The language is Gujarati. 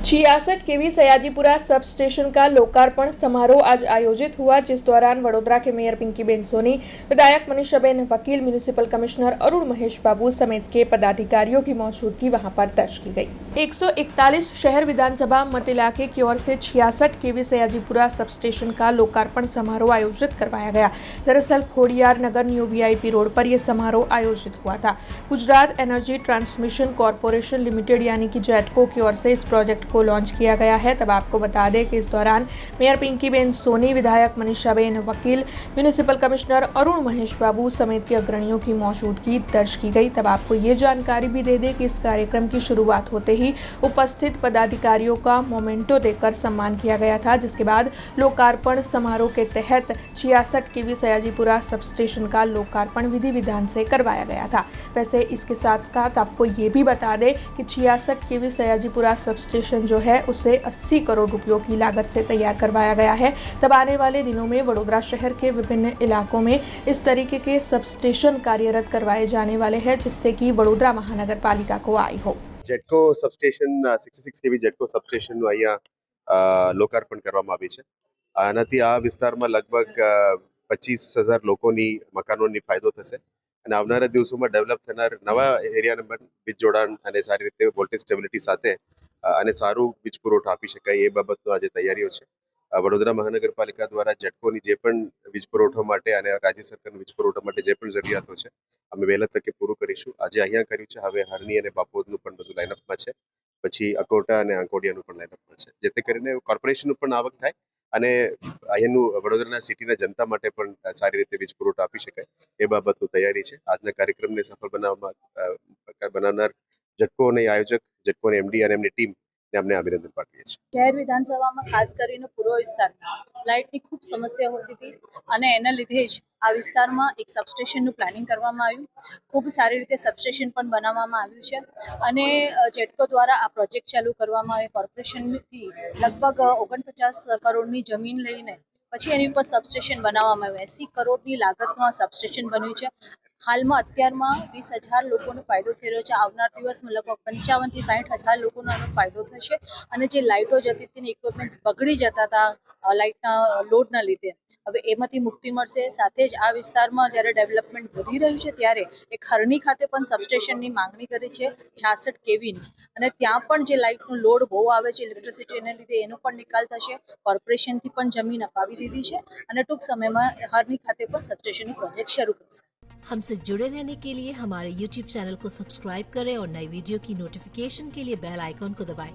66 केवी सयाजीपुरा सब स्टेशन का लोकार्पण समारोह आज आयोजित हुआ, जिस दौरान वडोदरा के मेयर पिंकीबेन सोनी, विधायक मनीषाबेन वकील, म्युनिसिपल कमिश्नर अरुण महेश बाबू समेत के पदाधिकारियों की मौजूदगी वहां पर दर्ज की गई। 141 शहर विधानसभा मत इलाके की ओर से 66 केवी सयाजीपुरा सब स्टेशन का लोकार्पण समारोह आयोजित करवाया गया। दरअसल खोडियार नगर न्यू वीआईपी रोड पर यह समारोह आयोजित हुआ था। Gujarat energy transmission corporation limited यानी कि जेटको की ओर से इस प्रोजेक्ट को लॉन्च किया गया है। तब आपको बता दें कि इस दौरान मेयर पिंकीबेन सोनी, विधायक मनीषाबेन वकील, म्युनिसिपल कमिश्नर अरुण महेश बाबू समेत के अग्रणियों की मौजूदगी दर्ज की गई। तब आपको ये जानकारी भी दे दें कि इस कार्यक्रम की शुरुआत होते ही उपस्थित पदाधिकारियों का मोमेंटो देकर सम्मान किया गया था, जिसके बाद लोकार्पण समारोह के तहत 66 केवी सयाजीपुरा सब स्टेशन का लोकार्पण विधि विधान से करवाया गया था। वैसे इसके साथ साथ आपको ये भी बता दें कि 66 केवी सयाजीपुरा सब स्टेशन जो है उसे 80 करोड़ रुपयों की लागत से तैयार करवाया गया है। तब आने वाले दिनों में वडोदरा शहर के विभिन्न इलाकों में इस तरीके के सब स्टेशन कार्यरत करवाए जाने वाले हैं, जिससे कि वडोदरा महानगर पालिका को आई हो। જેટકો સબસ્ટેશન 66 કેવી જેટકો સબસ્ટેશનનું અહીંયા લોકાર્પણ કરવામાં આવી છે. આનાથી આ વિસ્તારમાં લગભગ 25,000 લોકોની મકાનોની ફાયદો થશે અને આવનારા દિવસોમાં ડેવલપ થનાર નવા એરિયાને પણ વીજ જોડાણ અને સારી રીતે વોલ્ટેજ સ્ટેબિલિટી સાથે અને સારું વીજ પુરવઠો આપી શકાય એ બાબતનો આજે તૈયારીઓ છે. વડોદરા મહાનગરપાલિકા દ્વારા જેટકોની જે પણ વીજ પુરવઠો માટે અને રાજ્ય સરકારના વીજ પુરવઠા માટે જે પણ જરૂરિયાતો છે અમે વહેલા તકે પૂરું કરીશું. આજે અહીંયા કર્યું છે, હવે હરણી અને બાપોદનું પણ બધું લાઇનઅપમાં છે, પછી અકોટા અને આંકોડિયાનું પણ લાઇનઅપમાં છે, જેથી કરીને કોર્પોરેશનનું પણ આવક થાય અને અહીંયાનું વડોદરાના સિટીના જનતા માટે પણ સારી રીતે વીજ પુરવઠો આપી શકાય એ બાબતની તૈયારી છે. આજના કાર્યક્રમને સફળ બનાવનાર જેટકોના આયોજક, જેટકોના એમડી અને એમની ટીમ અમને અભિનંદન પાઠવીએ છીએ. શહેર વિધાનસભામાં ખાસ કરીને પૂર્વ વિસ્તારમાં લાઇટની ખૂબ સમસ્યા હોતી હતી અને એના લીધે જ આ વિસ્તારમાં એક સબસ્ટેશનનું પ્લાનિંગ કરવામાં આવ્યું. ખૂબ સારી રીતે સબસ્ટેશન પણ બનાવવામાં આવ્યું છે અને જેટકો દ્વારા આ પ્રોજેક્ટ ચાલુ કરવામાં આવે. કોર્પોરેશનથી લગભગ 49 કરોડની જમીન લઈને પછી એની ઉપર સબસ્ટેશન બનાવવામાં આવ્યું. 80 કરોડની લાગતનું આ સબસ્ટેશન બન્યું છે. હાલમાં અત્યારમાં 20,000 લોકોનો ફાયદો થઈ રહ્યો છે. આવનાર દિવસમાં લગભગ 55,000 થી 60,000 લોકોનો આનો ફાયદો થશે અને જે લાઇટો જતી હતી, ઇક્વિપમેન્ટ્સ બગડી જતા હતા લાઇટના લોડના લીધે, હવે એમાંથી મુક્તિ મળશે. સાથે જ આ વિસ્તારમાં જ્યારે ડેવલપમેન્ટ વધી રહ્યું છે ત્યારે એક હરણી ખાતે પણ સબસ્ટેશનની માંગણી કરી છે 66 કેવીની, અને ત્યાં પણ જે લાઇટનો લોડ બહુ આવે છે ઇલેક્ટ્રિસિટી, એના લીધે એનો પણ નિકાલ થશે. કોર્પોરેશનથી પણ જમીન અપાવી દીધી છે અને ટૂંક સમયમાં હરણી ખાતે પણ સબસ્ટેશનનું प्रोजेक्ट शुरू करશે. हमसे जुड़े रहने के लिए हमारे YouTube चैनल को सब्सक्राइब करें और नई वीडियो की नोटिफिकेशन के लिए बेल आइकॉन को दबाएं।